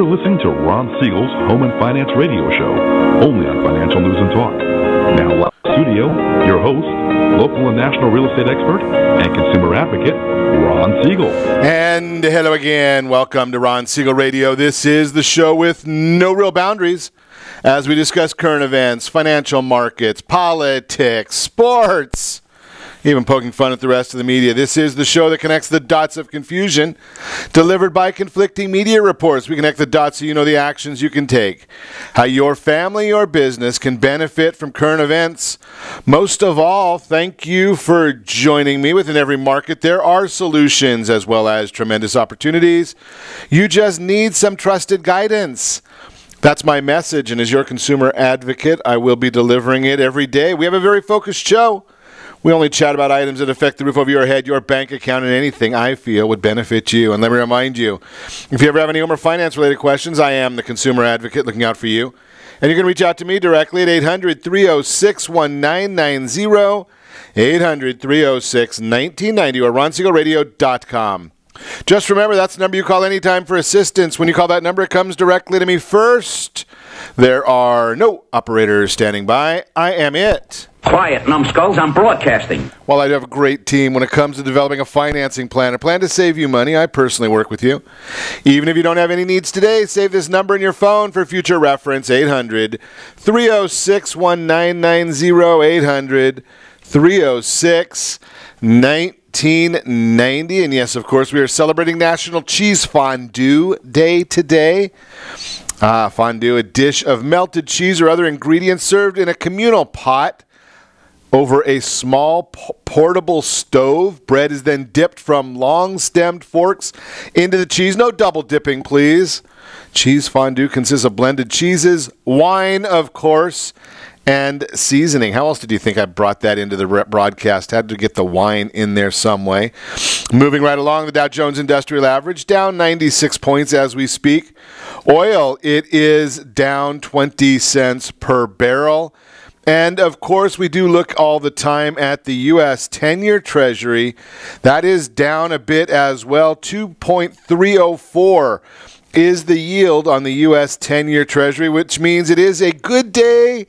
You're listening to Ron Siegel's Home and Finance Radio Show, only on Financial News and Talk. Now, live in the studio, your host, local and national real estate expert and consumer advocate, Ron Siegel. And hello again. Welcome to Ron Siegel Radio. This is the show with no real boundaries as we discuss current events, financial markets, politics, sports, even poking fun at the rest of the media. This is the show that connects the dots of confusion delivered by conflicting media reports. We connect the dots so you know the actions you can take, how your family or business can benefit from current events. Most of all, thank you for joining me. Within every market, there are solutions as well as tremendous opportunities. You just need some trusted guidance. That's my message, and as your consumer advocate, I will be delivering it every day. We have a very focused show. We only chat about items that affect the roof over your head, your bank account, and anything I feel would benefit you. And let me remind you, if you ever have any home or finance-related questions, I am the consumer advocate looking out for you. And you can reach out to me directly at 800-306-1990, 800-306-1990, or ronsiegelradio.com. Just remember, that's the number you call anytime for assistance. When you call that number, it comes directly to me first. There are no operators standing by. I am it. Quiet, numbskulls, I'm broadcasting. Well, I have a great team when it comes to developing a financing plan, a plan to save you money. I personally work with you. Even if you don't have any needs today, save this number in your phone for future reference, 800-306-1990, 800-306-1990. And yes, of course, we are celebrating National Cheese Fondue Day today. Fondue, a dish of melted cheese or other ingredients served in a communal pot over a small portable stove. Bread is then dipped from long-stemmed forks into the cheese. No double dipping, please. Cheese fondue consists of blended cheeses, wine, of course, and seasoning. How else did you think I brought that into the broadcast? Had to get the wine in there some way. Moving right along, the Dow Jones Industrial Average down 96 points as we speak. Oil, it is down 20 cents per barrel. And, of course, we do look all the time at the U.S. 10-year Treasury. That is down a bit as well. 2.304 is the yield on the U.S. 10-year Treasury, which means it is a good day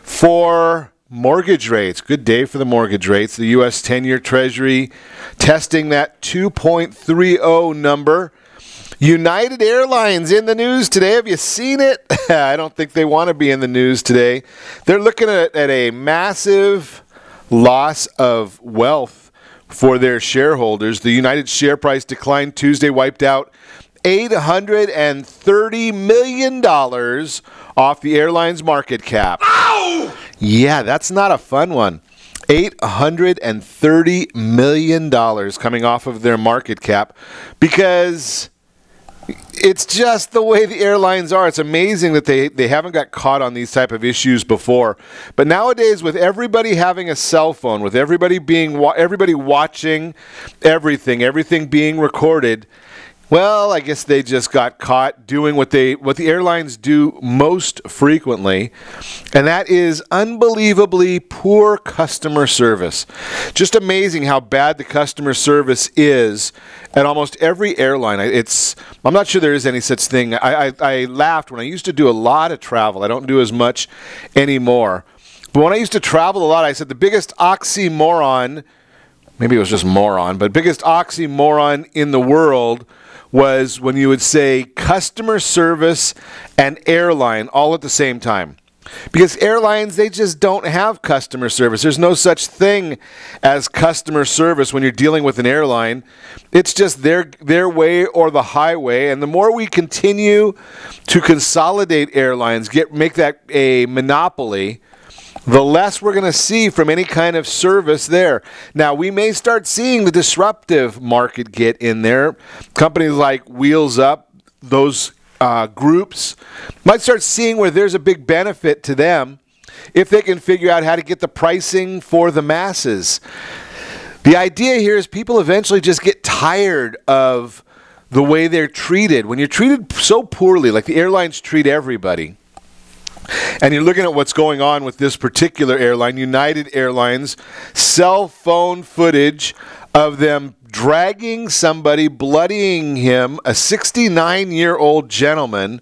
for mortgage rates. Good day for the mortgage rates. The U.S. 10-year Treasury testing that 2.30 number. United Airlines in the news today. Have you seen it? I don't think they want to be in the news today. They're looking at a massive loss of wealth for their shareholders. The United share price decline Tuesday wiped out $830 million off the airline's market cap. Ow! Yeah, that's not a fun one. $830 million coming off of their market cap because it's just the way the airlines are. It's amazing that they haven't got caught on these type of issues before. But nowadays, with everybody having a cell phone, with everybody watching everything being recorded, well, I guess they just got caught doing what the airlines do most frequently, and that is unbelievably poor customer service. Just amazing how bad the customer service is at almost every airline. I'm not sure there is any such thing. I laughed when I used to do a lot of travel. I don't do as much anymore. But when I used to travel a lot, I said the biggest oxymoron, maybe it was just moron, but biggest oxymoron in the world was when you would say customer service and airline all at the same time. Because airlines, they just don't have customer service. There's no such thing as customer service when you're dealing with an airline. It's just their way or the highway. And the more we continue to consolidate airlines, make that a monopoly, the less we're going to see from any kind of service there. Now, we may start seeing the disruptive market get in there. Companies like Wheels Up, those groups, might start seeing where there's a big benefit to them if they can figure out how to get the pricing for the masses. The idea here is people eventually just get tired of the way they're treated. When you're treated so poorly, like the airlines treat everybody, and you're looking at what's going on with this particular airline, United Airlines, cell phone footage of them dragging somebody, bloodying him, a 69-year-old gentleman,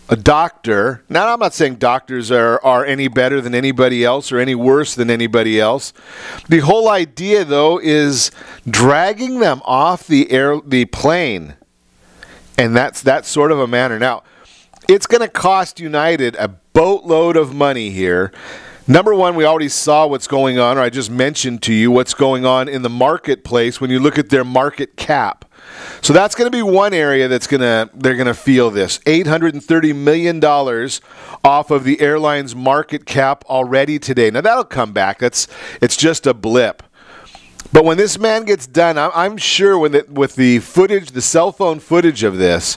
a doctor. Now, I'm not saying doctors are any better than anybody else or any worse than anybody else. The whole idea, though, is dragging them off the plane. And that's that sort of a manner. Now, it's going to cost United a boatload of money here. Number one, we already saw what's going on, or I just mentioned to you what's going on in the marketplace when you look at their market cap. So that's going to be one area they're going to feel this. $830 million off of the airline's market cap already today. Now, that'll come back. It's just a blip. But when this man gets done, I'm sure with the footage, the cell phone footage of this,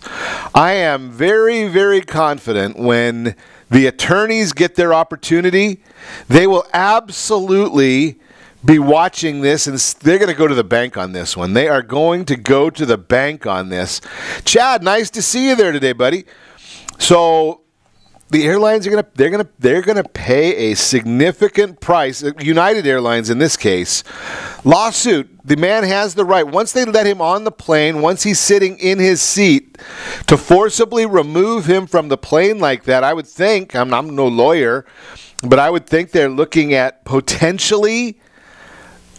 I am very, very confident when the attorneys get their opportunity, they will absolutely be watching this, and they're going to go to the bank on this one. They are going to go to the bank on this. Chad, nice to see you there today, buddy. So the airlines are they're gonna pay a significant price. United Airlines, in this case, lawsuit. The man has the right, once they let him on the plane, once he's sitting in his seat, to forcibly remove him from the plane like that. I would think, I'm no lawyer, but I would think they're looking at potentially,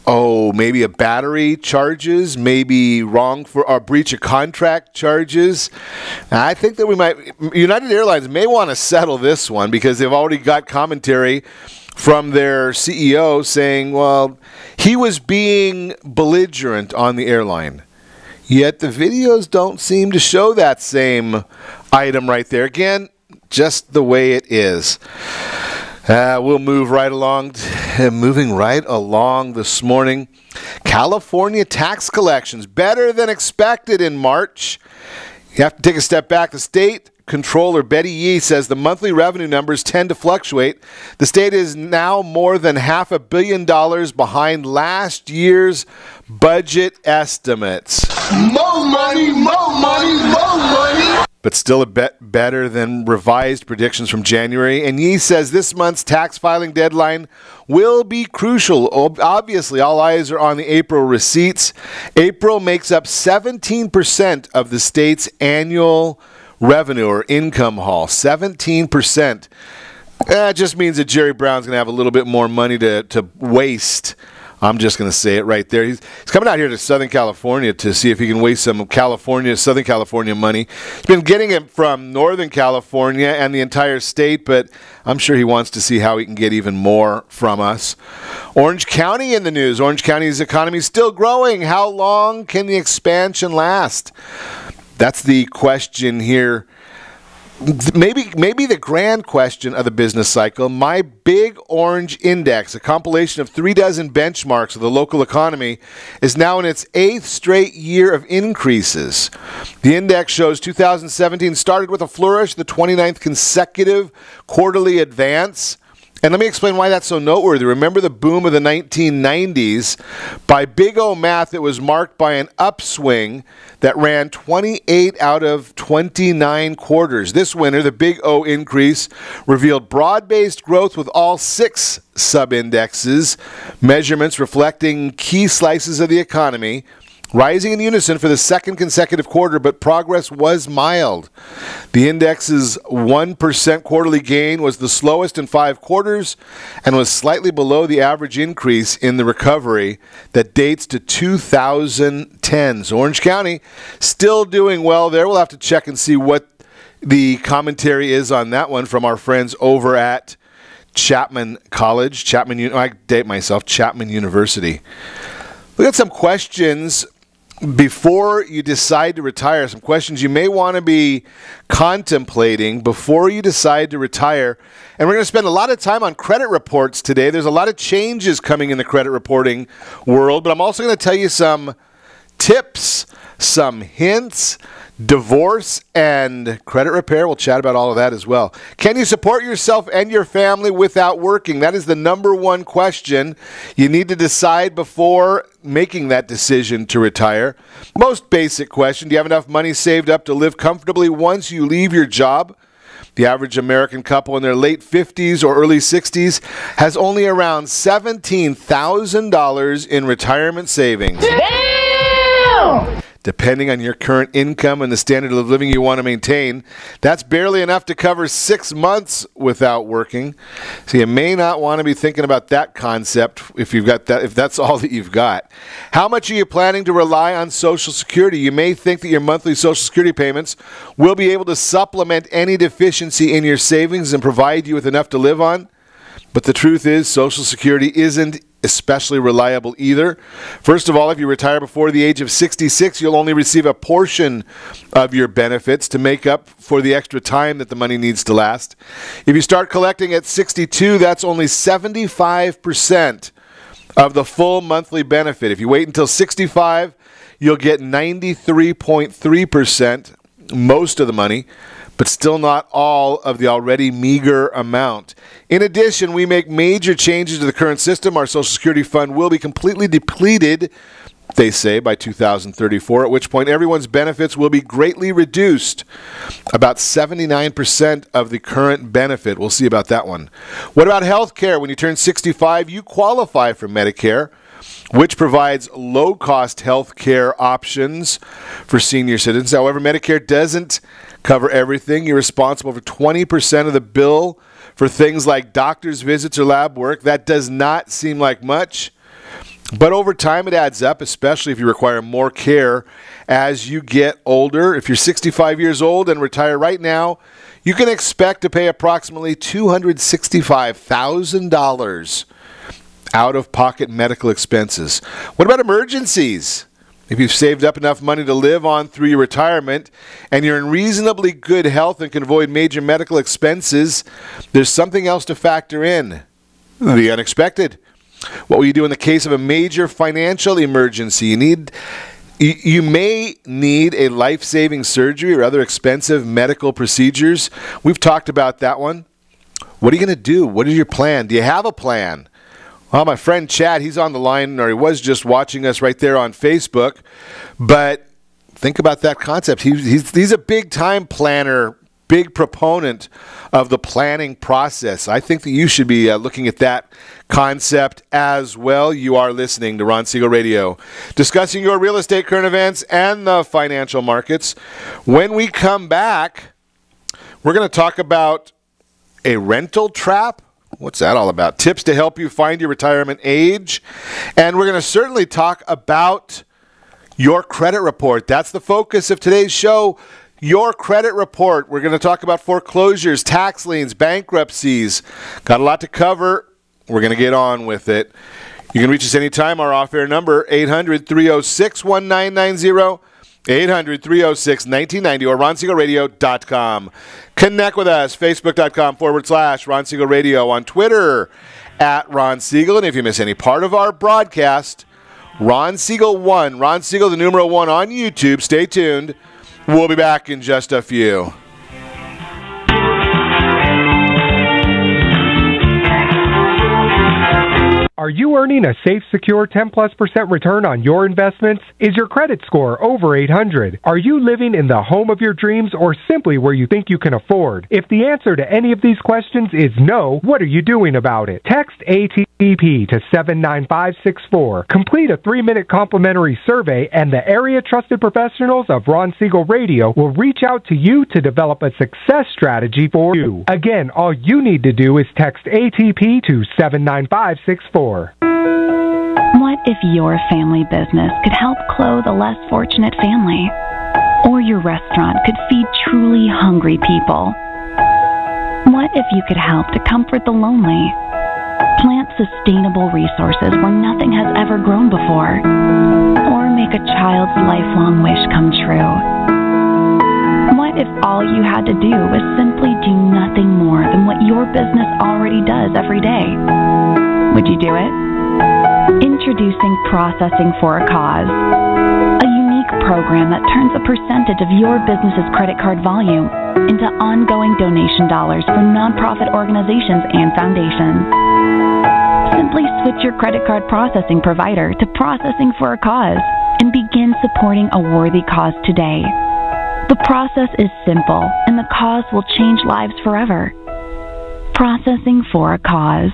maybe a battery charges, maybe wrong for or breach of contract charges. I think that United Airlines may want to settle this one because they've already got commentary from their CEO saying, well, he was being belligerent on the airline. Yet the videos don't seem to show that same item right there. Again, just the way it is. We'll move right along. Moving right along this morning. California tax collections better than expected in March. You have to take a step back. The state Controller Betty Yee says the monthly revenue numbers tend to fluctuate. The state is now more than $500 million behind last year's budget estimates. More money, more money, more money. But still a bit better than revised predictions from January. And Yee says this month's tax filing deadline will be crucial. Obviously, all eyes are on the April receipts. April makes up 17% of the state's annual revenue or income haul. 17%. That just means that Jerry Brown's going to have a little bit more money to waste. I'm just going to say it right there. He's coming out here to Southern California to see if he can waste some Southern California money. He's been getting it from Northern California and the entire state, but I'm sure he wants to see how he can get even more from us. Orange County in the news. Orange County's economy is still growing. How long can the expansion last? That's the question here. Maybe the grand question of the business cycle. My Big Orange Index, a compilation of 36 benchmarks of the local economy, is now in its 8th straight year of increases. The index shows 2017 started with a flourish, the 29th consecutive quarterly advance. And let me explain why that's so noteworthy. Remember the boom of the 1990s? By Big O math, it was marked by an upswing that ran 28 out of 29 quarters. This winter, the Big O increase revealed broad-based growth with all 6 sub-indexes, measurements reflecting key slices of the economy, rising in unison for the second consecutive quarter, but progress was mild. The index's 1% quarterly gain was the slowest in 5 quarters and was slightly below the average increase in the recovery that dates to 2010. So Orange County still doing well there. We'll have to check and see what the commentary is on that one from our friends over at Chapman College. I date myself, Chapman University. We got some questions before you decide to retire, some questions you may want to be contemplating before you decide to retire. And we're going to spend a lot of time on credit reports today. There's a lot of changes coming in the credit reporting world, but I'm also going to tell you some tips, some hints, divorce, and credit repair. We'll chat about all of that as well. Can you support yourself and your family without working? That is the number one question you need to decide before making that decision to retire. Most basic question, do you have enough money saved up to live comfortably once you leave your job? The average American couple in their late 50s or early 60s has only around $17,000 in retirement savings. Damn! Depending on your current income and the standard of living you want to maintain, that's barely enough to cover 6 months without working. So you may not want to be thinking about that concept if that's all that you've got. How much are you planning to rely on Social Security? You may think that your monthly Social Security payments will be able to supplement any deficiency in your savings and provide you with enough to live on. But the truth is, Social Security isn't especially reliable either. First of all, if you retire before the age of 66, you'll only receive a portion of your benefits to make up for the extra time that the money needs to last. If you start collecting at 62, that's only 75% of the full monthly benefit. If you wait until 65, you'll get 93.3%, most of the money, but still not all of the already meager amount. In addition, we make major changes to the current system. Our Social Security fund will be completely depleted, they say, by 2034, at which point everyone's benefits will be greatly reduced. About 79% of the current benefit. We'll see about that one. What about health care? When you turn 65, you qualify for Medicare, which provides low-cost health care options for senior citizens. However, Medicare doesn't cover everything. You're responsible for 20% of the bill for things like doctor's visits or lab work. That does not seem like much, but over time it adds up, especially if you require more care as you get older. If you're 65 years old and retire right now, you can expect to pay approximately $265,000 out-of-pocket medical expenses. What about emergencies? If you've saved up enough money to live on through your retirement and you're in reasonably good health and can avoid major medical expenses, there's something else to factor in: the unexpected. What will you do in the case of a major financial emergency? You may need a life-saving surgery or other expensive medical procedures. We've talked about that one. What are you going to do? What is your plan? Do you have a plan? Well, my friend Chad, he's on the line, or he was just watching us right there on Facebook. But think about that concept. He's a big-time planner, big proponent of the planning process. I think that you should be looking at that concept as well. You are listening to Ron Siegel Radio, discussing your real estate current events and the financial markets. When we come back, we're going to talk about a rental trap. What's that all about? Tips to help you find your retirement age. And we're going to certainly talk about your credit report. That's the focus of today's show, your credit report. We're going to talk about foreclosures, tax liens, bankruptcies. Got a lot to cover. We're going to get on with it. You can reach us anytime. Our off-air number, 800-306-1990. 800-306-1990 or RonSiegelRadio.com. Connect with us, Facebook.com/Ron Siegel Radio, on Twitter @Ron Siegel. And if you miss any part of our broadcast, Ron Siegel 1, Ron Siegel the numeral 1 on YouTube. Stay tuned. We'll be back in just a few. Are you earning a safe, secure 10+% return on your investments? Is your credit score over 800? Are you living in the home of your dreams or simply where you think you can afford? If the answer to any of these questions is no, what are you doing about it? Text ATP to 79564. Complete a 3-minute complimentary survey and the area trusted professionals of Ron Siegel Radio will reach out to you to develop a success strategy for you. Again, all you need to do is text ATP to 79564. What if your family business could help clothe a less fortunate family? Or your restaurant could feed truly hungry people? What if you could help to comfort the lonely? Plant sustainable resources where nothing has ever grown before? Or make a child's lifelong wish come true? What if all you had to do was simply do nothing more than what your business already does every day? Would you do it? Introducing Processing for a Cause, a unique program that turns a percentage of your business's credit card volume into ongoing donation dollars for nonprofit organizations and foundations. Simply switch your credit card processing provider to Processing for a Cause and begin supporting a worthy cause today. The process is simple, and the cause will change lives forever. Processing for a cause.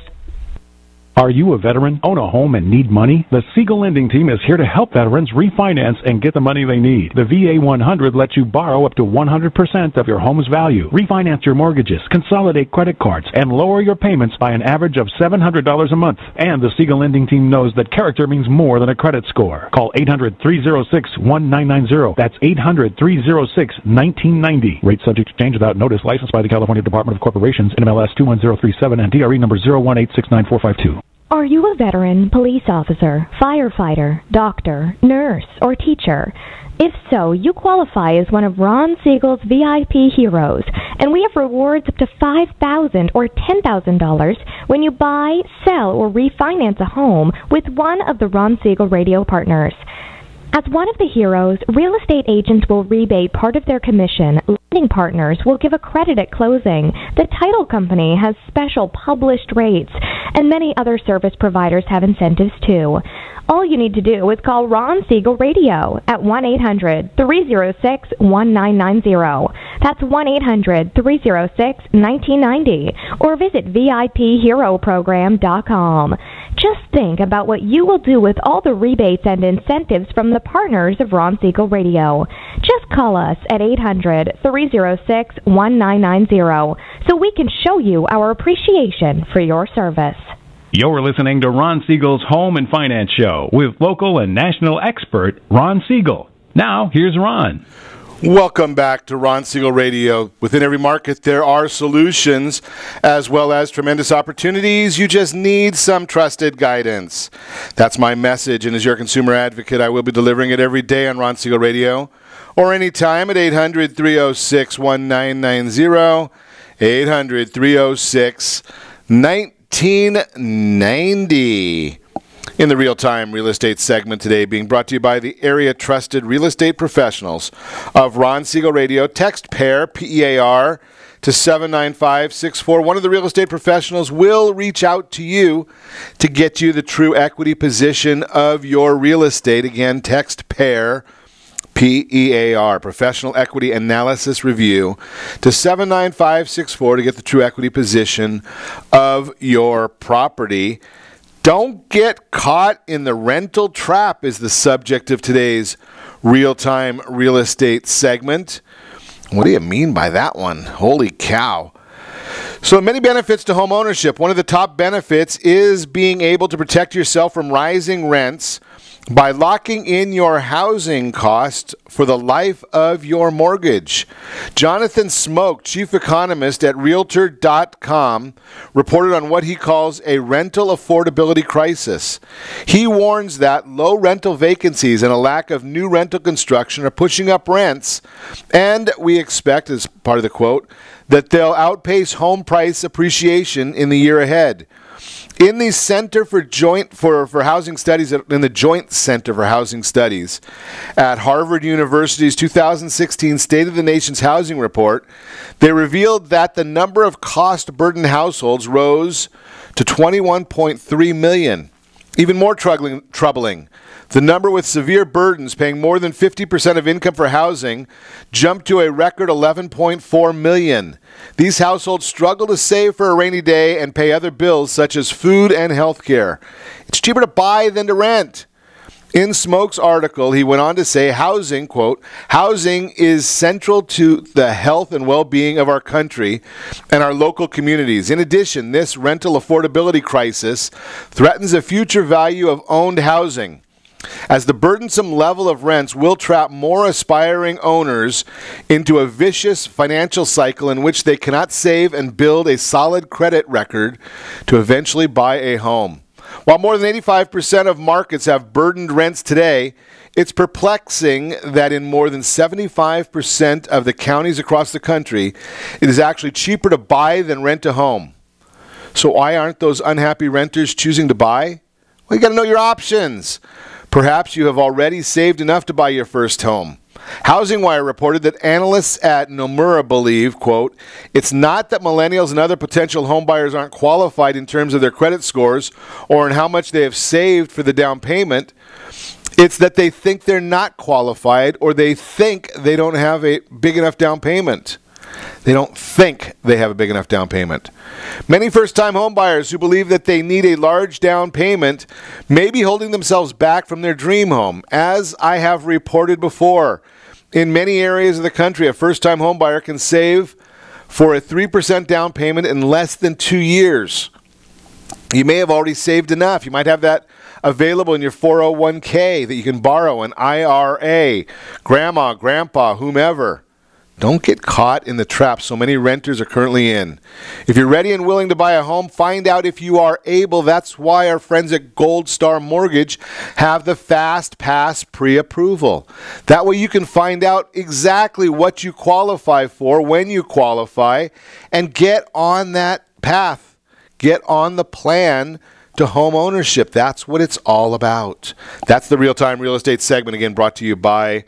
Are you a veteran, own a home, and need money? The Siegel lending team is here to help veterans refinance and get the money they need. The VA 100 lets you borrow up to 100% of your home's value, refinance your mortgages, consolidate credit cards, and lower your payments by an average of $700 a month. And the Siegel lending team knows that character means more than a credit score. Call 800-306-1990. That's 800-306-1990. Rate subject to change without notice. Licensed by the California Department of Corporations, NMLS 21037, and DRE number 018694452. Are you a veteran, police officer, firefighter, doctor, nurse, or teacher? If so, you qualify as one of Ron Siegel's VIP heroes, and we have rewards up to $5,000 or $10,000 when you buy, sell, or refinance a home with one of the Ron Siegel radio partners. As one of the heroes, real estate agents will rebate part of their commission. Lending partners will give a credit at closing. The title company has special published rates, and many other service providers have incentives too. All you need to do is call Ron Siegel Radio at 1-800-306-1990. That's 1-800-306-1990. Or visit VIPHeroProgram.com. Just think about what you will do with all the rebates and incentives from the partners of Ron Siegel Radio. Just call us at 800-306-1990 so we can show you our appreciation for your service. You're listening to Ron Siegel's Home and Finance Show with local and national expert Ron Siegel. Now, here's Ron. Welcome back to Ron Siegel Radio. Within every market, there are solutions as well as tremendous opportunities. You just need some trusted guidance. That's my message, and as your consumer advocate, I will be delivering it every day on Ron Siegel Radio or anytime at 800-306-1990, 800-306-1990. 1990. In the real-time real estate segment today, being brought to you by the area trusted real estate professionals of Ron Siegel Radio. Text PAIR, P-E-A-R, to 79564. One of the real estate professionals will reach out to you to get you the true equity position of your real estate. Again, text PAIR, P-E-A-R, Professional Equity Analysis Review, to 79564 to get the true equity position of your property. Don't get caught in the rental trap is the subject of today's real-time real estate segment. What do you mean by that one? Holy cow. So many benefits to home ownership. One of the top benefits is being able to protect yourself from rising rents by locking in your housing costs for the life of your mortgage. Jonathan Smoke, chief economist at Realtor.com, reported on what he calls a rental affordability crisis. He warns that low rental vacancies and a lack of new rental construction are pushing up rents, and we expect, as part of the quote, that they'll outpace home price appreciation in the year ahead. In the Center for Housing Studies, in the Joint Center for Housing Studies at Harvard University's 2016 State of the Nation's Housing Report, they revealed that the number of cost-burdened households rose to 21.3 million. Even more troubling, the number with severe burdens paying more than 50% of income for housing jumped to a record 11.4 million. These households struggle to save for a rainy day and pay other bills such as food and health care. It's cheaper to buy than to rent. In Smoke's article, he went on to say housing, quote, housing is central to the health and well-being of our country and our local communities. In addition, this rental affordability crisis threatens the future value of owned housing, as the burdensome level of rents will trap more aspiring owners into a vicious financial cycle in which they cannot save and build a solid credit record to eventually buy a home. While more than 85% of markets have burdened rents today, it's perplexing that in more than 75% of the counties across the country, it is actually cheaper to buy than rent a home. So why aren't those unhappy renters choosing to buy? Well, you got to know your options. Perhaps you have already saved enough to buy your first home. HousingWire reported that analysts at Nomura believe, quote, it's not that millennials and other potential homebuyers aren't qualified in terms of their credit scores or in how much they have saved for the down payment. It's that they think they're not qualified, or they think they don't have a big enough down payment. They don't think they have a big enough down payment. Many first-time home buyers who believe that they need a large down payment may be holding themselves back from their dream home. As I have reported before, in many areas of the country, a first-time home buyer can save for a 3% down payment in less than 2 years. You may have already saved enough. You might have that available in your 401k that you can borrow, an IRA, grandma, grandpa, whomever. Don't get caught in the trap so many renters are currently in. If you're ready and willing to buy a home, find out if you are able. That's why our friends at Gold Star Mortgage have the Fast Pass pre-approval. That way you can find out exactly what you qualify for, when you qualify, and get on that path. Get on the plan to home ownership. That's what it's all about. That's the Real-Time Real Estate segment, again brought to you by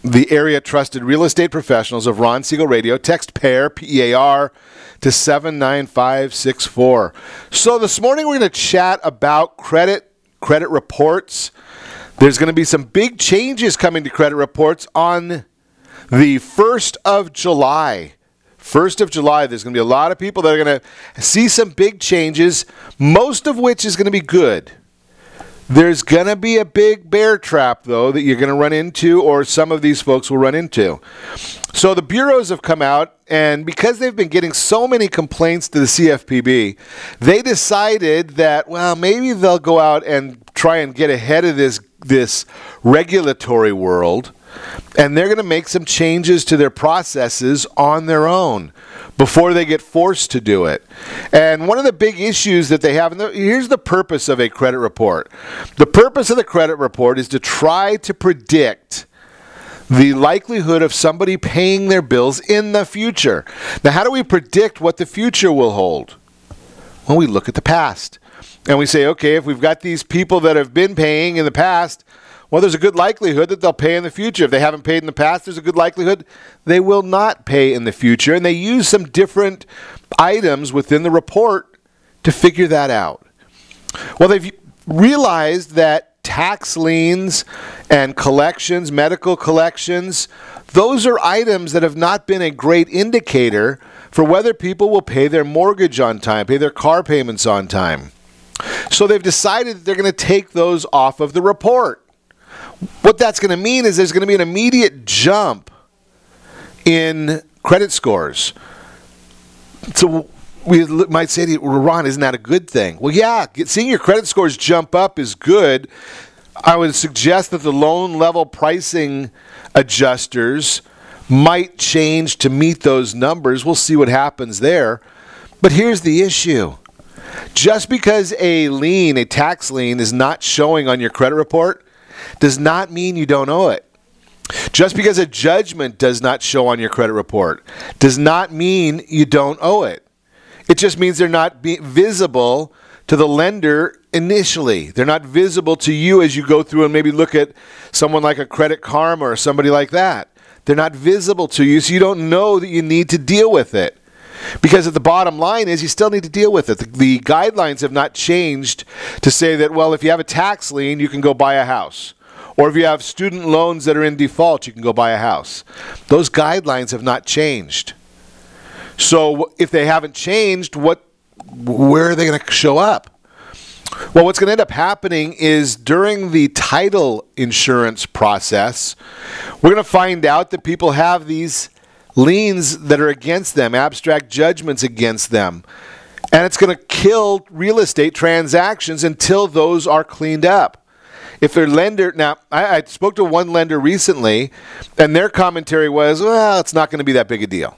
the area trusted real estate professionals of Ron Siegel Radio. Text PAIR, P-E-A-R, to 79564. So this morning we're going to chat about credit reports. There's going to be some big changes coming to credit reports on the 1st of July. 1st of July, there's going to be a lot of people that are going to see some big changes, most of which is going to be good. There's going to be a big bear trap, though, that you're going to run into, or some of these folks will run into. So the bureaus have come out, and because they've been getting so many complaints to the CFPB, they decided that, well, maybe they'll go out and try and get ahead of this regulatory world, and they're going to make some changes to their processes on their own before they get forced to do it. And one of the big issues that they have, and here's the purpose of a credit report. The purpose of the credit report is to try to predict the likelihood of somebody paying their bills in the future. Now, how do we predict what the future will hold? Well, we look at the past. And we say, okay, if we've got these people that have been paying in the past, well, there's a good likelihood that they'll pay in the future. If they haven't paid in the past, there's a good likelihood they will not pay in the future. And they use some different items within the report to figure that out. Well, they've realized that tax liens and collections, medical collections, those are items that have not been a great indicator for whether people will pay their mortgage on time, pay their car payments on time. So they've decided that they're going to take those off of the report. What that's going to mean is there's going to be an immediate jump in credit scores. So we might say to you, Ron, isn't that a good thing? Well, yeah, seeing your credit scores jump up is good. I would suggest that the loan level pricing adjusters might change to meet those numbers. We'll see what happens there. But here's the issue. Just because a lien, a tax lien, is not showing on your credit report does not mean you don't owe it. Just because a judgment does not show on your credit report does not mean you don't owe it. It just means they're not visible to the lender initially. They're not visible to you as you go through and maybe look at someone like a Credit Karma or somebody like that. They're not visible to you, so you don't know that you need to deal with it. Because at the bottom line is you still need to deal with it. The guidelines have not changed to say that, well, if you have a tax lien, you can go buy a house. Or if you have student loans that are in default, you can go buy a house. Those guidelines have not changed. So if they haven't changed, where are they going to show up? Well, what's going to end up happening is during the title insurance process, we're going to find out that people have these liens that are against them, abstract judgments against them. And it's going to kill real estate transactions until those are cleaned up. If their lender, now I spoke to one lender recently, and their commentary was, well, it's not going to be that big a deal.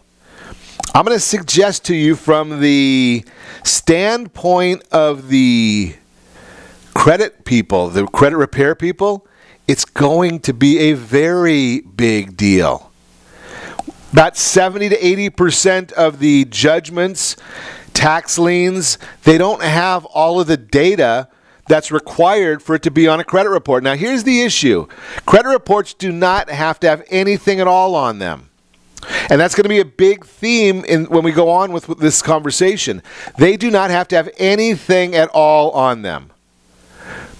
I'm going to suggest to you from the standpoint of the credit people, the credit repair people, it's going to be a very big deal. About 70 to 80% of the judgments, tax liens, they don't have all of the data that's required for it to be on a credit report. Now, here's the issue. Credit reports do not have to have anything at all on them. And that's going to be a big theme when we go on with this conversation. They do not have to have anything at all on them.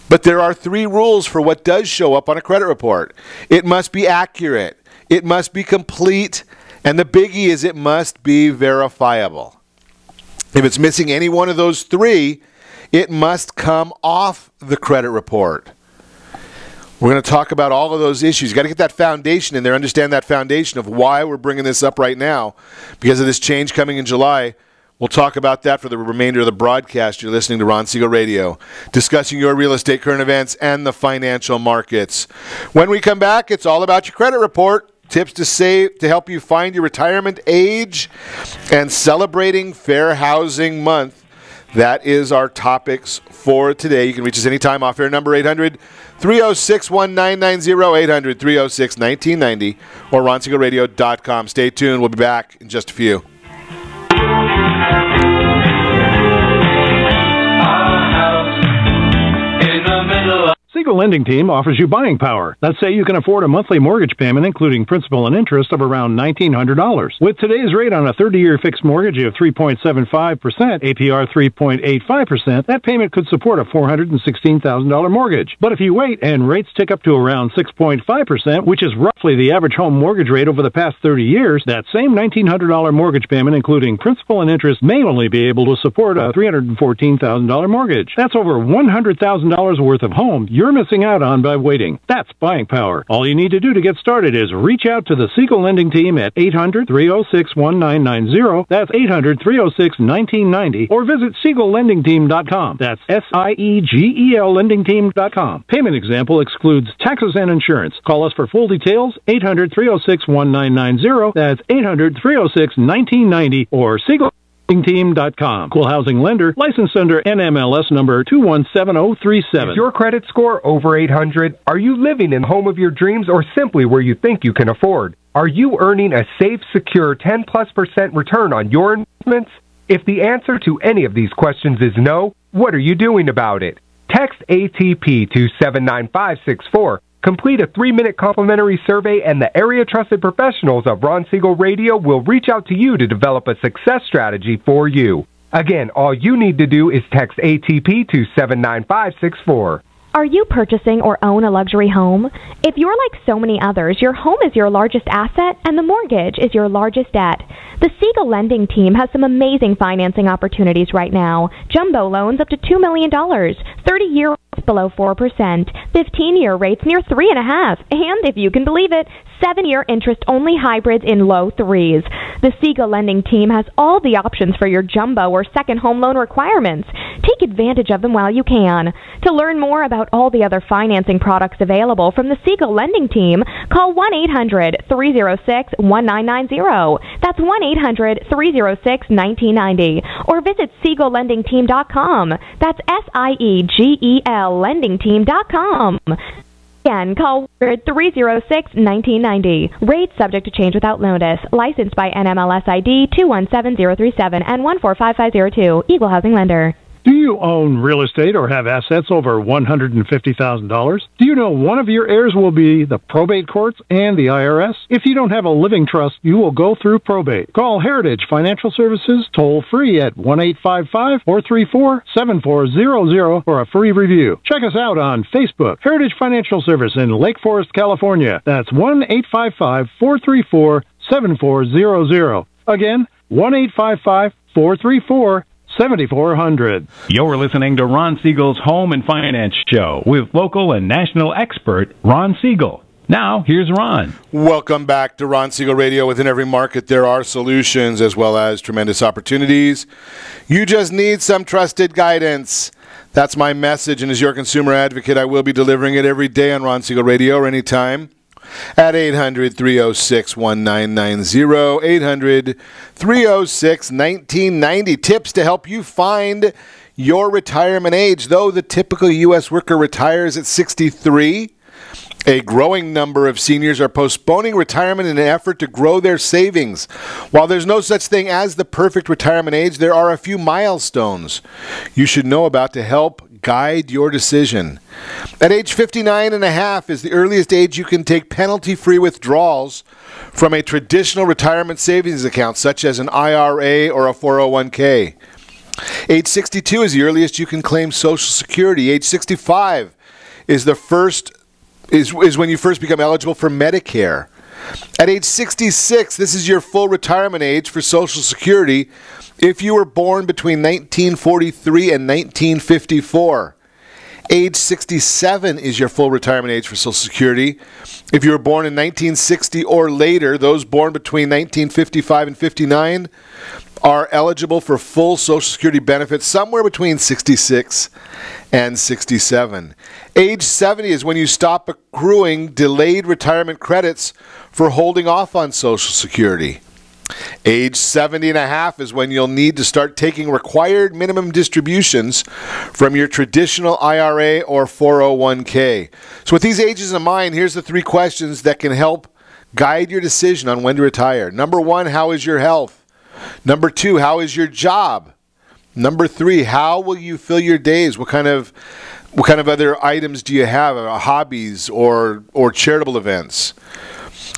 But there are 3 rules for what does show up on a credit report. It must be accurate. It must be complete. And the biggie is it must be verifiable. If it's missing any one of those 3, it must come off the credit report. We're going to talk about all of those issues. You've got to get that foundation in there, understand that foundation of why we're bringing this up right now because of this change coming in July. We'll talk about that for the remainder of the broadcast. You're listening to Ron Siegel Radio, discussing your real estate current events and the financial markets. When we come back, it's all about your credit report. Tips to save to help you find your retirement age and celebrating Fair Housing Month. That is our topics for today. You can reach us anytime off air number 800-306-1990, 800-306-1990, or ronsiegelradio.com. Stay tuned. We'll be back in just a few. Siegel Lending Team offers you buying power. Let's say you can afford a monthly mortgage payment, including principal and interest, of around $1,900. With today's rate on a 30-year fixed mortgage of 3.75%, APR 3.85%, that payment could support a $416,000 mortgage. But if you wait and rates tick up to around 6.5%, which is roughly the average home mortgage rate over the past 30 years, that same $1,900 mortgage payment, including principal and interest, may only be able to support a $314,000 mortgage. That's over $100,000 worth of home you're missing out on by waiting. That's buying power. All you need to do to get started is reach out to the Siegel Lending Team at 800-306-1990. That's 800-306-1990. Or visit SiegelLendingTeam.com. That's SIEGEL LendingTeam.com. Payment example excludes taxes and insurance. Call us for full details, 800-306-1990. That's 800-306-1990 or Siegel. Team.com. Equal housing lender, licensed under NMLS number 217037. Is your credit score over 800? Are you living in the home of your dreams or simply where you think you can afford? Are you earning a safe, secure 10+% return on your investments? If the answer to any of these questions is no, what are you doing about it? Text ATP to 79564. Complete a 3-minute complimentary survey, and the area-trusted professionals of Ron Siegel Radio will reach out to you to develop a success strategy for you. Again, all you need to do is text ATP to 79564. Are you purchasing or own a luxury home? If you're like so many others, your home is your largest asset and the mortgage is your largest debt. The Siegel Lending Team has some amazing financing opportunities right now. Jumbo loans up to $2 million, 30-year rates below 4%, 15-year rates near 3.5%, and if you can believe it, 7-year interest-only hybrids in low 3s. The Siegel Lending Team has all the options for your jumbo or second home loan requirements. Take advantage of them while you can. To learn more about all the other financing products available from the Siegel Lending Team, call 1-800-306-1990. That's 1-800-306-1990. Or visit SiegelLendingTeam.com. That's SIEGEL LendingTeam.com. Again, call 306-1990. Rates subject to change without notice. Licensed by NMLS ID 217037 and 145502. Equal housing lender. Do you own real estate or have assets over $150,000? Do you know one of your heirs will be the probate courts and the IRS? If you don't have a living trust, you will go through probate. Call Heritage Financial Services toll free at 1-855-434-7400 for a free review. Check us out on Facebook, Heritage Financial Service in Lake Forest, California. That's 1-855-434-7400. Again, 1-855-434-7400. 7400. You're listening to Ron Siegel's Home and Finance Show with local and national expert Ron Siegel. Now, here's Ron. Welcome back to Ron Siegel Radio. Within every market, there are solutions as well as tremendous opportunities. You just need some trusted guidance. That's my message, and as your consumer advocate, I will be delivering it every day on Ron Siegel Radio or anytime. At 800-306-1990, 800-306-1990. Tips to help you find your retirement age. Though the typical U.S. worker retires at 63, a growing number of seniors are postponing retirement in an effort to grow their savings. While there's no such thing as the perfect retirement age, there are a few milestones you should know about to help guide your decision. At age 59 and a half is the earliest age you can take penalty-free withdrawals from a traditional retirement savings account, such as an IRA or a 401k. Age 62 is the earliest you can claim Social Security. Age 65 is when you first become eligible for Medicare. At age 66, this is your full retirement age for Social Security if you were born between 1943 and 1954. Age 67 is your full retirement age for Social Security if you were born in 1960 or later. Those born between 1955 and 59 are eligible for full Social Security benefits somewhere between 66 and 67. Age 70 is when you stop accruing delayed retirement credits for holding off on Social Security. Age 70 and a half is when you'll need to start taking required minimum distributions from your traditional IRA or 401k. So with these ages in mind, here's the 3 questions that can help guide your decision on when to retire. Number 1, how is your health? Number 2, how is your job? Number 3, how will you fill your days? What kind of other items do you have? Hobbies or charitable events?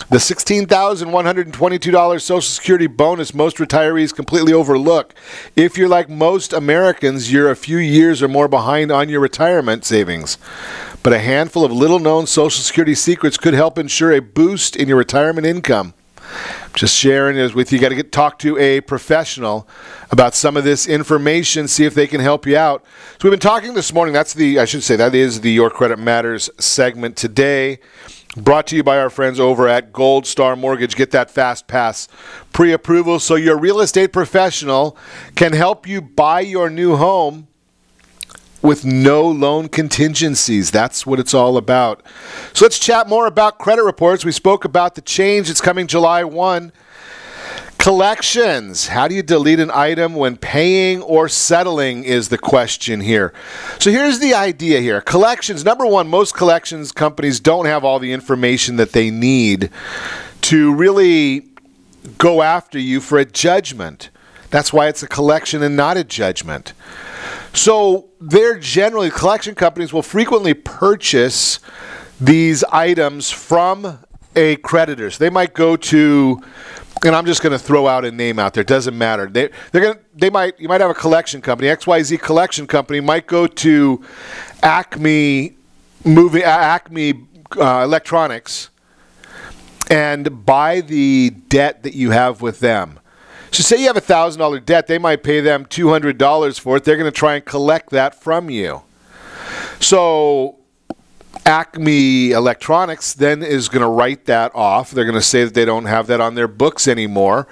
The $16,122 Social Security bonus most retirees completely overlook. If you're like most Americans, you're a few years or more behind on your retirement savings. But a handful of little-known Social Security secrets could help ensure a boost in your retirement income. Just sharing this with you. You got to talk to a professional about some of this information, see if they can help you out. So we've been talking this morning. That is the Your Credit Matters segment today. Brought to you by our friends over at Gold Star Mortgage. Get that Fast Pass pre-approval so your real estate professional can help you buy your new home with no loan contingencies. That's what it's all about. So let's chat more about credit reports. We spoke about the change that's coming July 1. Collections. How do you delete an item when paying or settling is the question here. So here's the idea here. Collections. Number 1, most collections companies don't have all the information that they need to really go after you for a judgment. That's why it's a collection and not a judgment. So collection companies will frequently purchase these items from a creditor. So they might go to, and I'm just going to throw out a name out there. It doesn't matter. You might have a collection company. XYZ collection company might go to Acme Electronics and buy the debt that you have with them. So say you have a $1,000 debt, they might pay them $200 for it. They're going to try and collect that from you. So Acme Electronics then is going to write that off. They're going to say that they don't have that on their books anymore.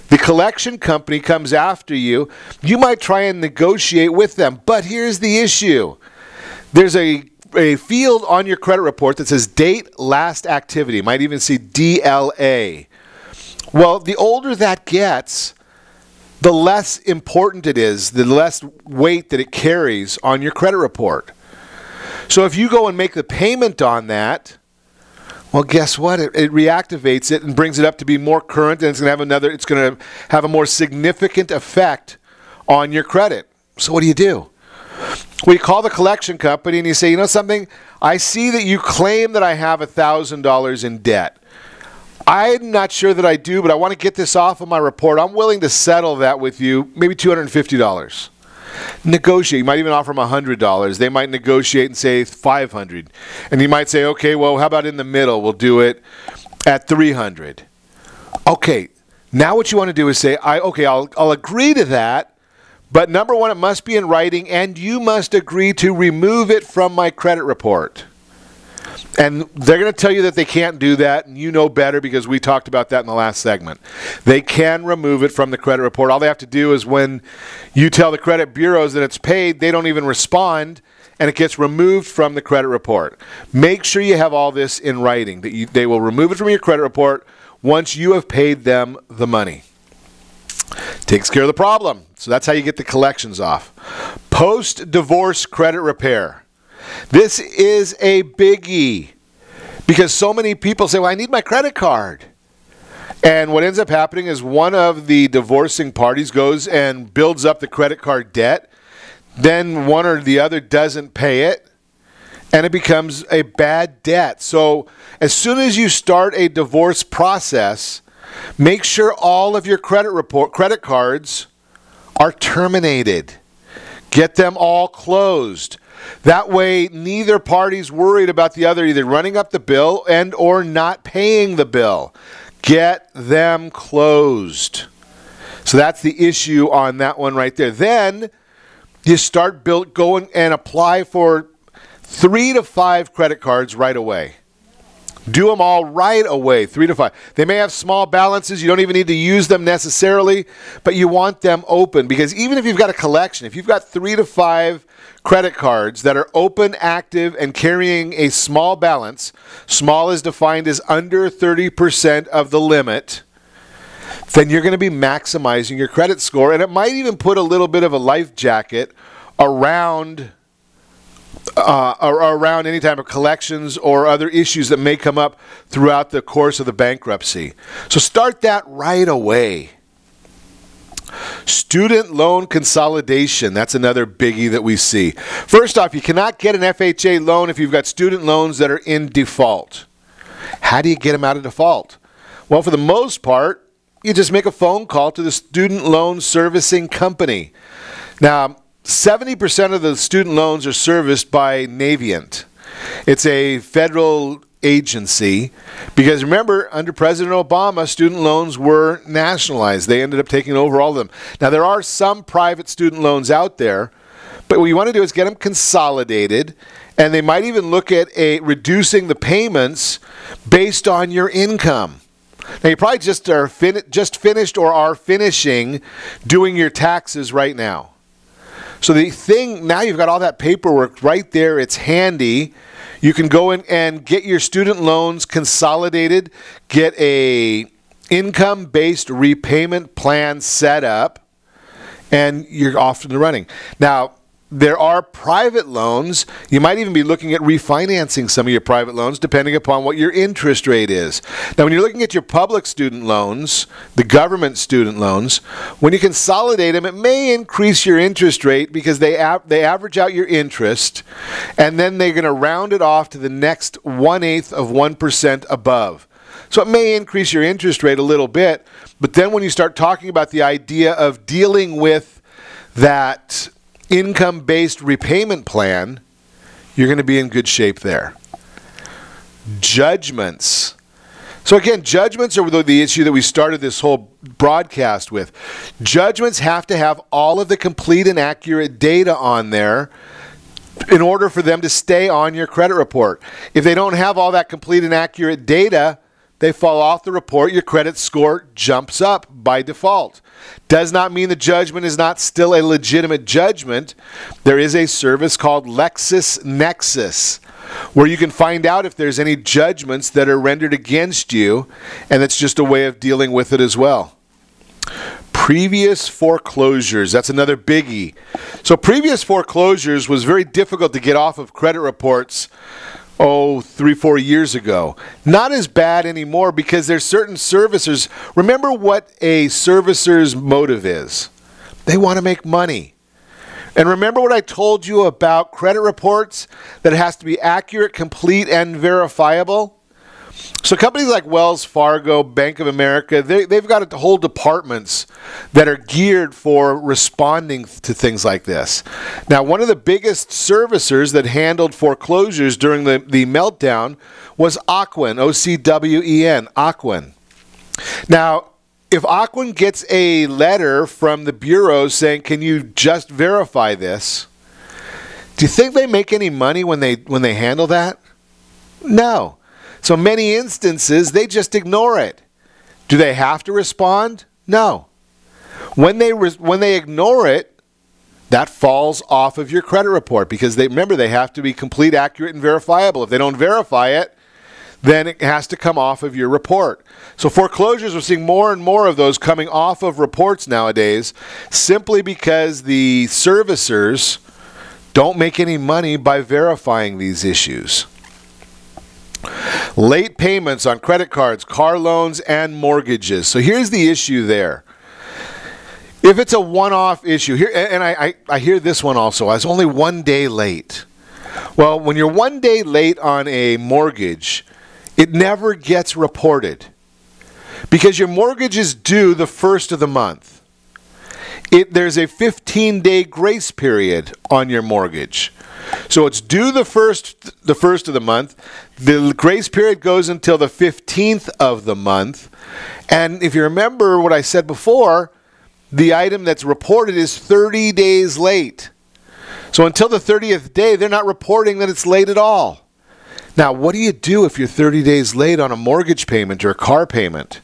The collection company comes after you. You might try and negotiate with them. But here's the issue. There's a field on your credit report that says date last activity. You might even see DLA. Well, the older that gets, the less important it is, the less weight that it carries on your credit report. So if you go and make the payment on that, well, guess what? It reactivates it and brings it up to be more current, and it's going to have a more significant effect on your credit. So what do? Well, you call the collection company and you say, you know something? I see that you claim that I have $1,000 in debt. I'm not sure that I do, but I want to get this off of my report. I'm willing to settle that with you, maybe $250. Negotiate. You might even offer them $100. They might negotiate and say $500. And you might say, okay, well, how about in the middle? We'll do it at $300. Okay, now what you want to do is say, I'll agree to that, but number 1, it must be in writing, and you must agree to remove it from my credit report. And they're going to tell you that they can't do that, and you know better because we talked about that in the last segment. They can remove it from the credit report. All they have to do is when you tell the credit bureaus that it's paid, they don't even respond, and it gets removed from the credit report. Make sure you have all this in writing, that they will remove it from your credit report once you have paid them the money. Takes care of the problem. So that's how you get the collections off. Post-divorce credit repair. This is a biggie because so many people say, well, I need my credit card. And what ends up happening is one of the divorcing parties goes and builds up the credit card debt. Then one or the other doesn't pay it, and it becomes a bad debt. So as soon as you start a divorce process, make sure all of your credit cards are terminated. Get them all closed. That way, neither party's worried about the other either running up the bill and or not paying the bill. Get them closed. So that's the issue on that one right there. Then you start going and apply for 3 to 5 credit cards right away. Do them all right away, 3 to 5. They may have small balances. You don't even need to use them necessarily, but you want them open because even if you've got a collection, if you've got 3 to 5 credit cards that are open, active, and carrying a small balance, small is defined as under 30% of the limit, then you're going to be maximizing your credit score, and it might even put a little bit of a life jacket around any type of collections or other issues that may come up throughout the course of the bankruptcy. So start that right away. Student loan consolidation. That's another biggie that we see. First off, you cannot get an FHA loan if you've got student loans that are in default. How do you get them out of default? Well, for the most part, you just make a phone call to the student loan servicing company. Now, 70% of the student loans are serviced by Navient. It's a federal agency because remember, under President Obama, student loans were nationalized. They ended up taking over all of them. Now, there are some private student loans out there, but what you want to do is get them consolidated, and they might even look at reducing the payments based on your income. Now, you probably just finished or are finishing doing your taxes right now. So the thing, now you've got all that paperwork right there. It's handy. You can go in and get your student loans consolidated, get a income-based repayment plan set up, and you're off to the running. Now, there are private loans. You might even be looking at refinancing some of your private loans depending upon what your interest rate is. Now, when you're looking at your public student loans, the government student loans, when you consolidate them, it may increase your interest rate because they average out your interest, and then they're going to round it off to the next 1/8 of 1% above. So it may increase your interest rate a little bit, but then when you start talking about the idea of dealing with that income-based repayment plan, you're going to be in good shape there. Judgments. So again, judgments are the issue that we started this whole broadcast with. Judgments have to have all of the complete and accurate data on there in order for them to stay on your credit report. If they don't have all that complete and accurate data, they fall off the report, your credit score jumps up by default. Does not mean the judgment is not still a legitimate judgment. There is a service called LexisNexis where you can find out if there's any judgments that are rendered against you, and it's just a way of dealing with it as well. Previous foreclosures, that's another biggie. So previous foreclosures was very difficult to get off of credit reports 3-4 years ago. Not as bad anymore because there's certain servicers. Remember what a servicer's motive is. They want to make money. And remember what I told you about credit reports, that it has to be accurate, complete, and verifiable? So companies like Wells Fargo, Bank of America, they've got whole departments that are geared for responding to things like this. Now, one of the biggest servicers that handled foreclosures during the meltdown was Ocwen, O-C-W-E-N, Ocwen. Now, if Ocwen gets a letter from the bureau saying, can you just verify this, do you think they make any money when they handle that? No. So many instances, they just ignore it. Do they have to respond? No. When they ignore it, that falls off of your credit report because remember, they have to be complete, accurate, and verifiable. If they don't verify it, then it has to come off of your report. So foreclosures, we're seeing more and more of those coming off of reports nowadays simply because the servicers don't make any money by verifying these issues. Late payments on credit cards, car loans, and mortgages. So here's the issue there. If it's a one-off issue, here, and I hear this one also, I was only 1 day late. Well, when you're 1 day late on a mortgage, it never gets reported because your mortgage is due the first of the month. There's a 15-day grace period on your mortgage. So it's due the first of the month. The grace period goes until the 15th of the month. And if you remember what I said before, the item that's reported is 30 days late. So until the 30th day, they're not reporting that it's late at all. Now, what do you do if you're 30 days late on a mortgage payment or a car payment?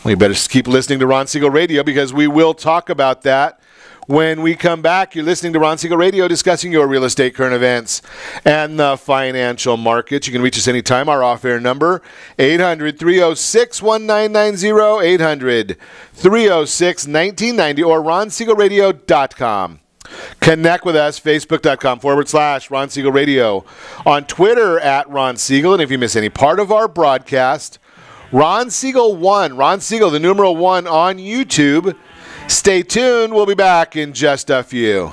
Well, you better keep listening to Ron Siegel Radio, because we will talk about that when we come back. You're listening to Ron Siegel Radio, discussing your real estate current events and the financial markets. You can reach us anytime. Our off-air number, 800-306-1990, 800-306-1990, or ronsiegelradio.com. Connect with us, facebook.com/Ron Siegel Radio. On Twitter, @Ron Siegel. And if you miss any part of our broadcast, Ron Siegel 1, Ron Siegel, the numeral 1 on YouTube. Stay tuned. We'll be back in just a few.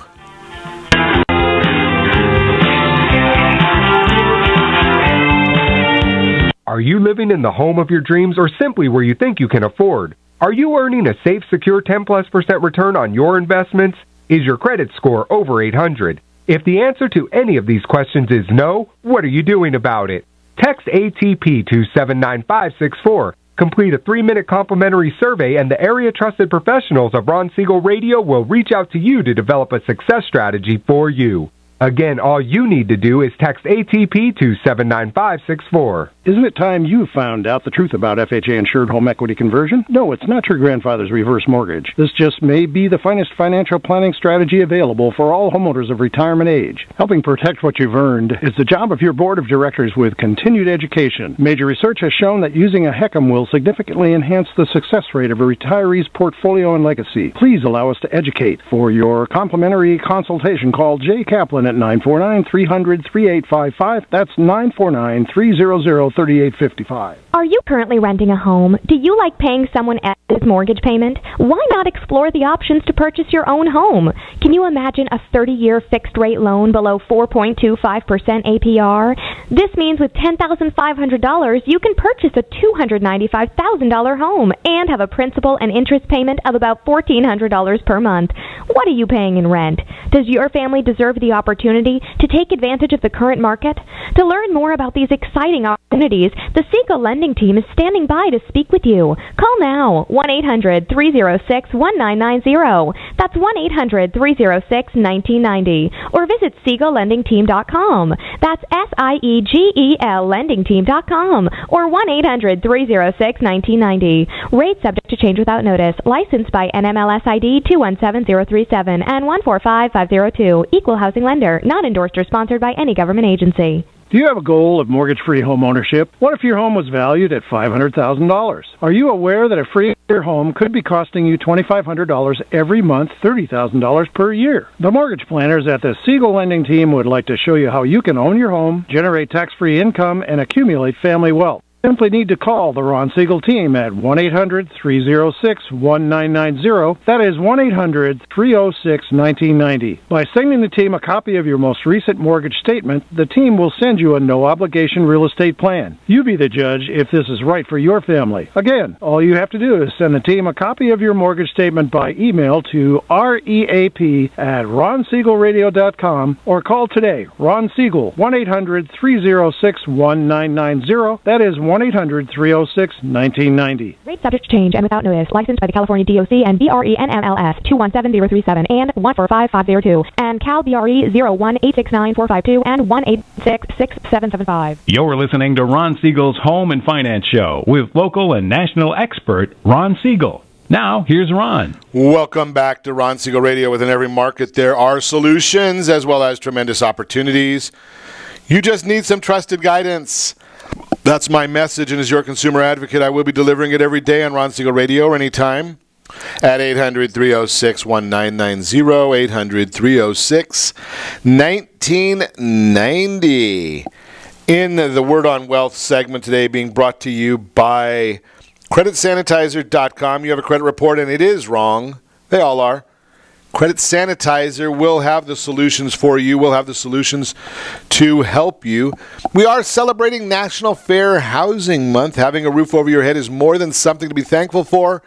Are you living in the home of your dreams, or simply where you think you can afford? Are you earning a safe, secure 10+% return on your investments? Is your credit score over 800? If the answer to any of these questions is no, what are you doing about it? Text ATP to 79564. Complete a 3-minute complimentary survey, and the area trusted professionals of Ron Siegel Radio will reach out to you to develop a success strategy for you. Again, all you need to do is text ATP to 79564. Isn't it time you found out the truth about FHA-insured home equity conversion? No, it's not your grandfather's reverse mortgage. This just may be the finest financial planning strategy available for all homeowners of retirement age. Helping protect what you've earned is the job of your board of directors with continued education. Major research has shown that using a HECM will significantly enhance the success rate of a retiree's portfolio and legacy. Please allow us to educate. For your complimentary consultation, call Jay Kaplan at 949-300-3855. That's 949-300-3855. Are you currently renting a home? Do you like paying someone else's mortgage payment? Why not explore the options to purchase your own home? Can you imagine a 30-year fixed-rate loan below 4.25% APR? This means with $10,500, you can purchase a $295,000 home and have a principal and interest payment of about $1,400 per month. What are you paying in rent? Does your family deserve the opportunity to take advantage of the current market? To learn more about these exciting opportunities, the Siegel Lending Team is standing by to speak with you. Call now, 1-800-306-1990. That's 1-800-306-1990. Or visit SiegelLendingTeam.com. That's SIEGEL LendingTeam.com. Or 1-800-306-1990. Rate subject to change without notice. Licensed by NMLS ID 217037 and 145502. Equal housing lender. Not endorsed or sponsored by any government agency. Do you have a goal of mortgage-free home ownership? What if your home was valued at $500,000? Are you aware that a freer home could be costing you $2,500 every month, $30,000 per year? The mortgage planners at the Siegel Lending Team would like to show you how you can own your home, generate tax-free income, and accumulate family wealth. Simply need to call the Ron Siegel team at 1-800-306-1990. That is 1-800-306-1990. By sending the team a copy of your most recent mortgage statement, the team will send you a no-obligation real estate plan. You be the judge if this is right for your family. Again, all you have to do is send the team a copy of your mortgage statement by email to reap@ronsiegelradio.com or call today. Ron Siegel, 1-800-306-1990. That is 1-800-306-1990. Rate subject to change and without notice. Licensed by the California DOC and BRE NMLS 217037 and 145502 and Cal BRE 01869452 and 1866775. You're listening to Ron Siegel's Home and Finance Show with local and national expert Ron Siegel. Now, here's Ron. Welcome back to Ron Siegel Radio. Within every market, there are solutions as well as tremendous opportunities. You just need some trusted guidance. That's my message, and as your consumer advocate, I will be delivering it every day on Ron Siegel Radio or anytime at 800-306-1990, 800-306-1990. In the Word on Wealth segment today, being brought to you by CreditSanitizer.com. You have a credit report, and it is wrong. They all are. Credit Sanitizer will have the solutions for you. We'll have the solutions to help you. We are celebrating National Fair Housing Month. Having a roof over your head is more than something to be thankful for.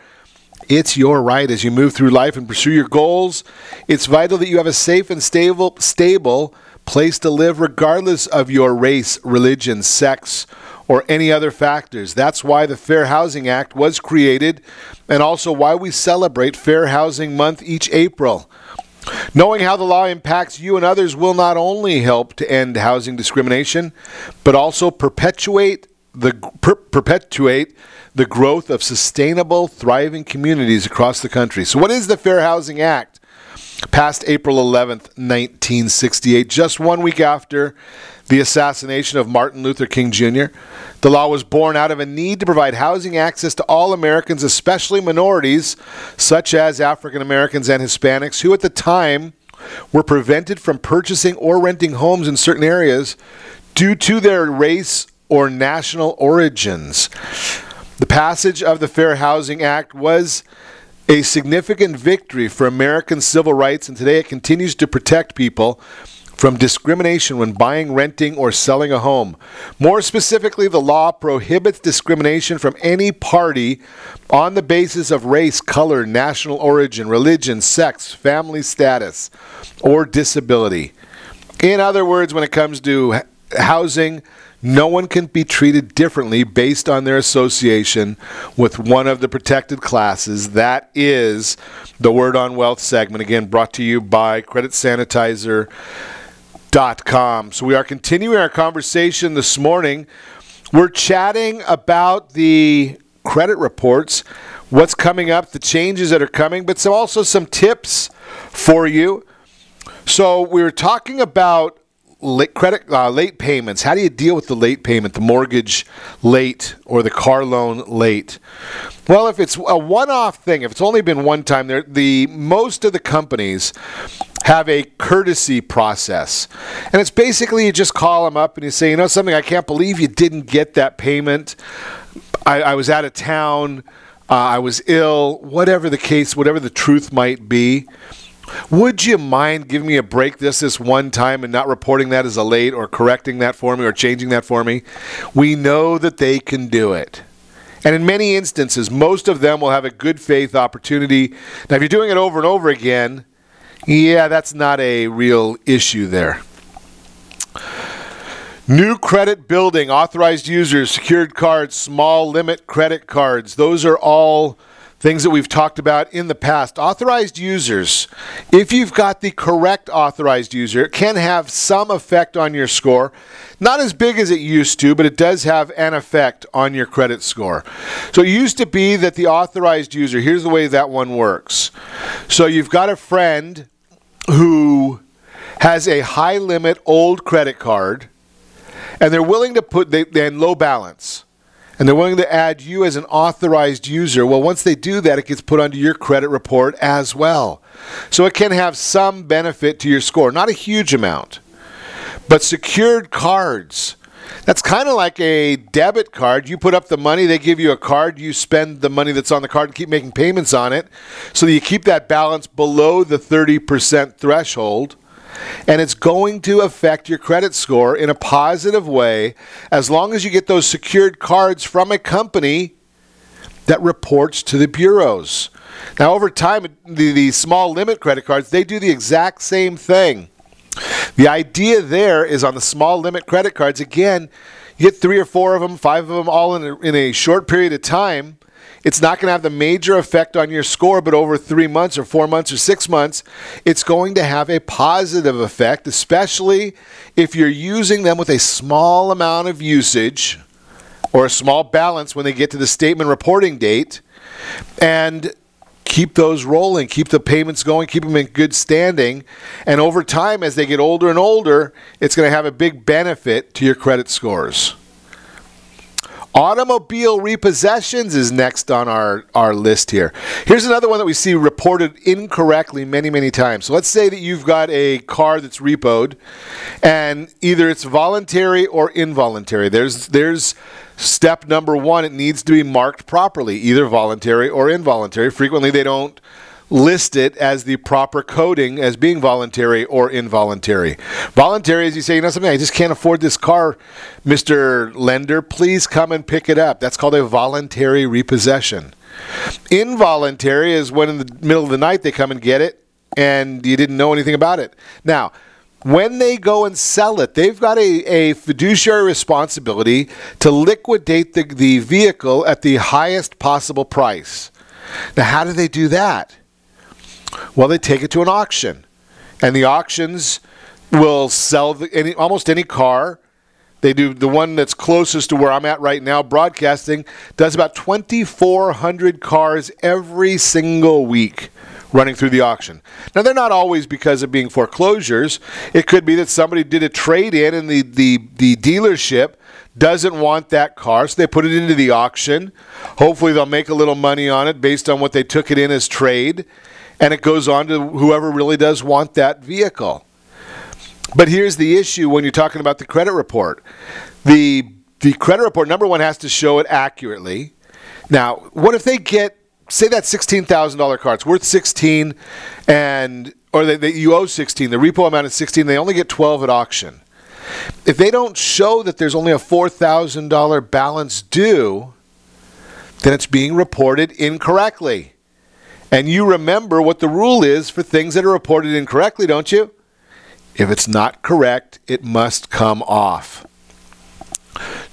It's your right as you move through life and pursue your goals. It's vital that you have a safe and stable place to live regardless of your race, religion, sex, or any other factors. That's why the Fair Housing Act was created and also why we celebrate Fair Housing Month each April. Knowing how the law impacts you and others will not only help to end housing discrimination, but also perpetuate the growth of sustainable, thriving communities across the country. So what is the Fair Housing Act? Passed April 11th, 1968, just 1 week after the assassination of Martin Luther King Jr. The law was born out of a need to provide housing access to all Americans, especially minorities, such as African Americans and Hispanics, who at the time were prevented from purchasing or renting homes in certain areas due to their race or national origins. The passage of the Fair Housing Act was a significant victory for American civil rights, and today it continues to protect people from discrimination when buying, renting, or selling a home. More specifically, the law prohibits discrimination from any party on the basis of race, color, national origin, religion, sex, family status, or disability. In other words, when it comes to housing, no one can be treated differently based on their association with one of the protected classes. That is the Word on Wealth segment, again brought to you by CreditSanitizer.com. So we are continuing our conversation this morning. We're chatting about the credit reports, what's coming up, the changes that are coming, but also some tips for you. So we were talking about late payments. How do you deal with the late payment, the mortgage late or the car loan late? Well, if it's a one-off thing, if it's only been one time, most of the companies have a courtesy process. And it's basically you just call them up and you say, you know something, I can't believe you didn't get that payment. I was out of town. I was ill. Whatever the case, whatever the truth might be. Would you mind giving me a break this one time and not reporting that as a late or correcting that for me or changing that for me? We know that they can do it. And in many instances, most of them will have a good faith opportunity. Now, if you're doing it over and over again, yeah, that's not a real issue there. New credit building, authorized users, secured cards, small limit credit cards. Those are all things that we've talked about in the past. Authorized users, if you've got the correct authorized user, it can have some effect on your score. Not as big as it used to, but it does have an effect on your credit score. So it used to be that the authorized user, here's the way that one works. So you've got a friend who has a high limit old credit card, and they're willing to put, and low balance. And they're willing to add you as an authorized user. Well, once they do that, it gets put onto your credit report as well. So it can have some benefit to your score. Not a huge amount. But secured cards, that's kind of like a debit card. You put up the money, they give you a card, you spend the money that's on the card and keep making payments on it. So that you keep that balance below the 30% threshold. And it's going to affect your credit score in a positive way as long as you get those secured cards from a company that reports to the bureaus. Now, over time, the small limit credit cards, they do the exact same thing. The idea there is on the small limit credit cards, again, you get 3 or 4 of them, 5 of them all in a short period of time. It's not going to have the major effect on your score, but over 3 months or 4 months or 6 months, it's going to have a positive effect, especially if you're using them with a small amount of usage or a small balance when they get to the statement reporting date, and keep those rolling, keep the payments going, keep them in good standing. And over time, as they get older and older, it's going to have a big benefit to your credit scores. Automobile repossessions is next on our list here. Here's another one that we see reported incorrectly many, many times. So let's say that you've got a car that's repoed, and either it's voluntary or involuntary. There's step number 1. It needs to be marked properly, either voluntary or involuntary. Frequently, they don't list it as the proper coding as being voluntary or involuntary. Voluntary is you say, you know something, I just can't afford this car, Mr. Lender, please come and pick it up. That's called a voluntary repossession. Involuntary is when in the middle of the night they come and get it and you didn't know anything about it. Now, when they go and sell it, they've got a fiduciary responsibility to liquidate the vehicle at the highest possible price. Now, how do they do that? Well, they take it to an auction, and the auctions will sell almost any car. They do the one that's closest to where I'm at right now, broadcasting, does about 2,400 cars every single week running through the auction. Now, they're not always because of being foreclosures. It could be that somebody did a trade-in and the dealership doesn't want that car, so they put it into the auction. Hopefully, they'll make a little money on it based on what they took it in as trade, and it goes on to whoever really does want that vehicle. But here's the issue when you're talking about the credit report. The credit report, number one, has to show it accurately. Now, what if they get, say that $16,000 car, it's worth $16, or you owe $16, the repo amount is $16, they only get $12 at auction. If they don't show that there's only a $4,000 balance due, then it's being reported incorrectly. And you remember what the rule is for things that are reported incorrectly, don't you? If it's not correct, it must come off.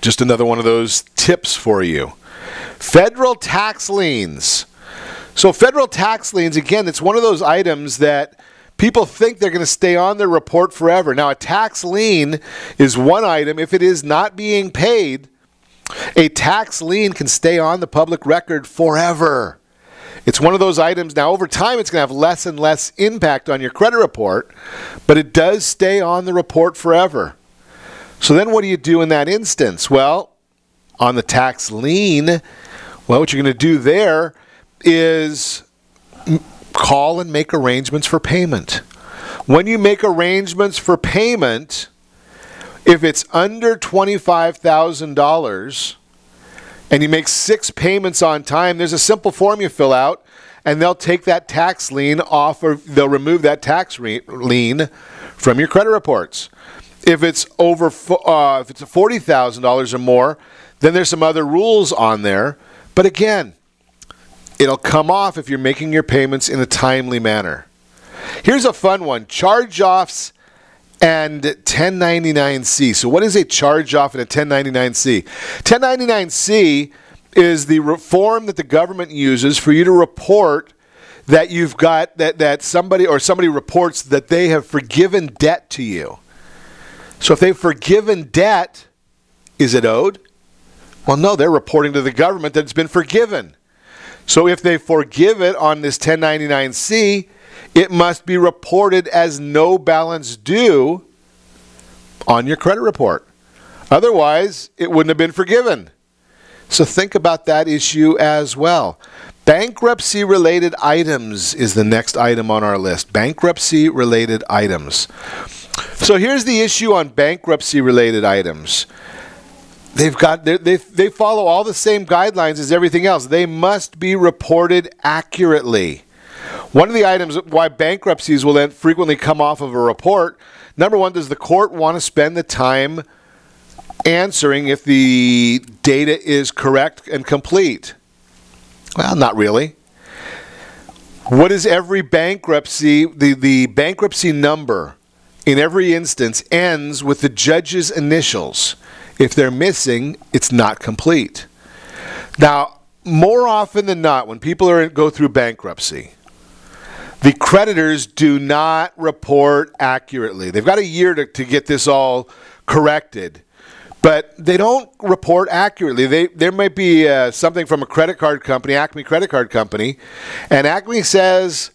Just another one of those tips for you. Federal tax liens. So federal tax liens, again, it's one of those items that people think they're going to stay on their report forever. Now, a tax lien is one item. If it is not being paid, a tax lien can stay on the public record forever. It's one of those items. Now, over time, it's going to have less and less impact on your credit report, but it does stay on the report forever. So then what do you do in that instance? Well, on the tax lien, well, what you're going to do there is call and make arrangements for payment. When you make arrangements for payment, if it's under $25,000 and you make 6 payments on time, there's a simple form you fill out, and they'll take that tax lien off, or they'll remove that tax lien from your credit reports. If it's over, if it's $40,000 or more, then there's some other rules on there. But again, it'll come off if you're making your payments in a timely manner. Here's a fun one: charge-offs and 1099-C. So what is a charge-off and a 1099-C? 1099-C is the form that the government uses for you to report that you've got, that somebody reports that they have forgiven debt to you. So if they've forgiven debt, is it owed? Well, no, they're reporting to the government that it's been forgiven. So if they forgive it on this 1099-C, it must be reported as no balance due on your credit report. Otherwise, it wouldn't have been forgiven. So think about that issue as well. Bankruptcy-related items is the next item on our list. Bankruptcy-related items. So here's the issue on bankruptcy-related items. They follow all the same guidelines as everything else. They must be reported accurately. One of the items why bankruptcies will then frequently come off of a report, number one, does the court want to spend the time answering if the data is correct and complete? Well, not really. What is every bankruptcy? The bankruptcy number in every instance ends with the judge's initials. If they're missing, it's not complete. Now, more often than not, when people go through bankruptcy, the creditors do not report accurately. They've got a year to get this all corrected, but they don't report accurately. There might be something from a credit card company, Acme Credit Card Company, and Acme says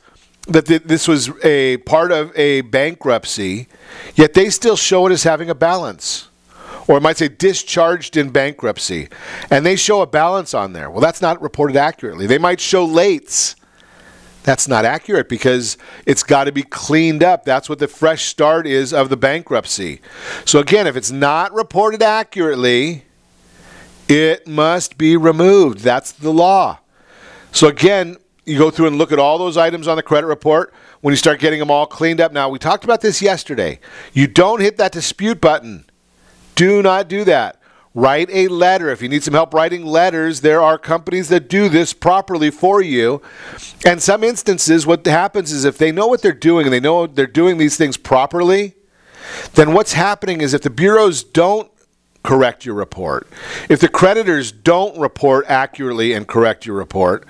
that this was a part of a bankruptcy, yet they still show it as having a balance. Or it might say discharged in bankruptcy, and they show a balance on there. Well, that's not reported accurately. They might show lates. That's not accurate because it's got to be cleaned up. That's what the fresh start is of the bankruptcy. So again, if it's not reported accurately, it must be removed. That's the law. So again, you go through and look at all those items on the credit report when you start getting them all cleaned up. Now, we talked about this yesterday. You don't hit that dispute button. Do not do that. write a letter. If you need some help writing letters, there are companies that do this properly for you. And some instances, what happens is if they know what they're doing and they know they're doing these things properly, then what's happening is if the bureaus don't correct your report, if the creditors don't report accurately and correct your report,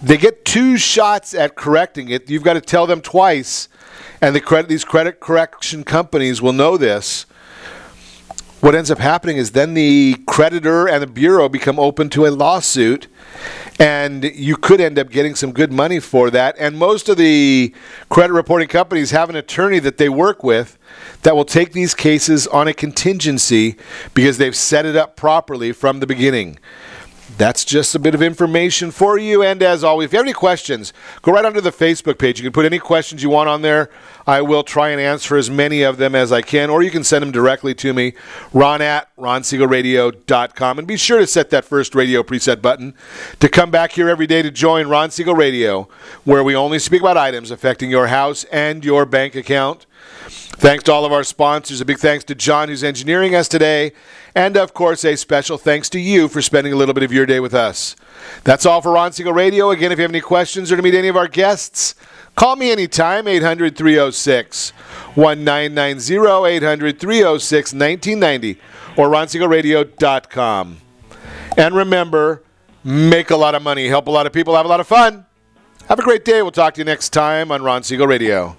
they get 2 shots at correcting it. You've got to tell them twice, and these credit correction companies will know this. What ends up happening is then the creditor and the bureau become open to a lawsuit, and you could end up getting some good money for that. And most of the credit reporting companies have an attorney that they work with that will take these cases on a contingency because they've set it up properly from the beginning. That's just a bit of information for you. And as always, if you have any questions, go right onto the Facebook page. You can put any questions you want on there. I will try and answer as many of them as I can, or you can send them directly to me, ron@ronsiegelradio.com. And be sure to set that first radio preset button to come back here every day to join Ron Siegel Radio, where we only speak about items affecting your house and your bank account. Thanks to all of our sponsors. A big thanks to John, who's engineering us today. And, of course, a special thanks to you for spending a little bit of your day with us. That's all for Ron Siegel Radio. Again, if you have any questions or to meet any of our guests, call me anytime, 800-306-1990, 800-306-1990, or ronsiegelradio.com. And remember, make a lot of money, help a lot of people, have a lot of fun. Have a great day. We'll talk to you next time on Ron Siegel Radio.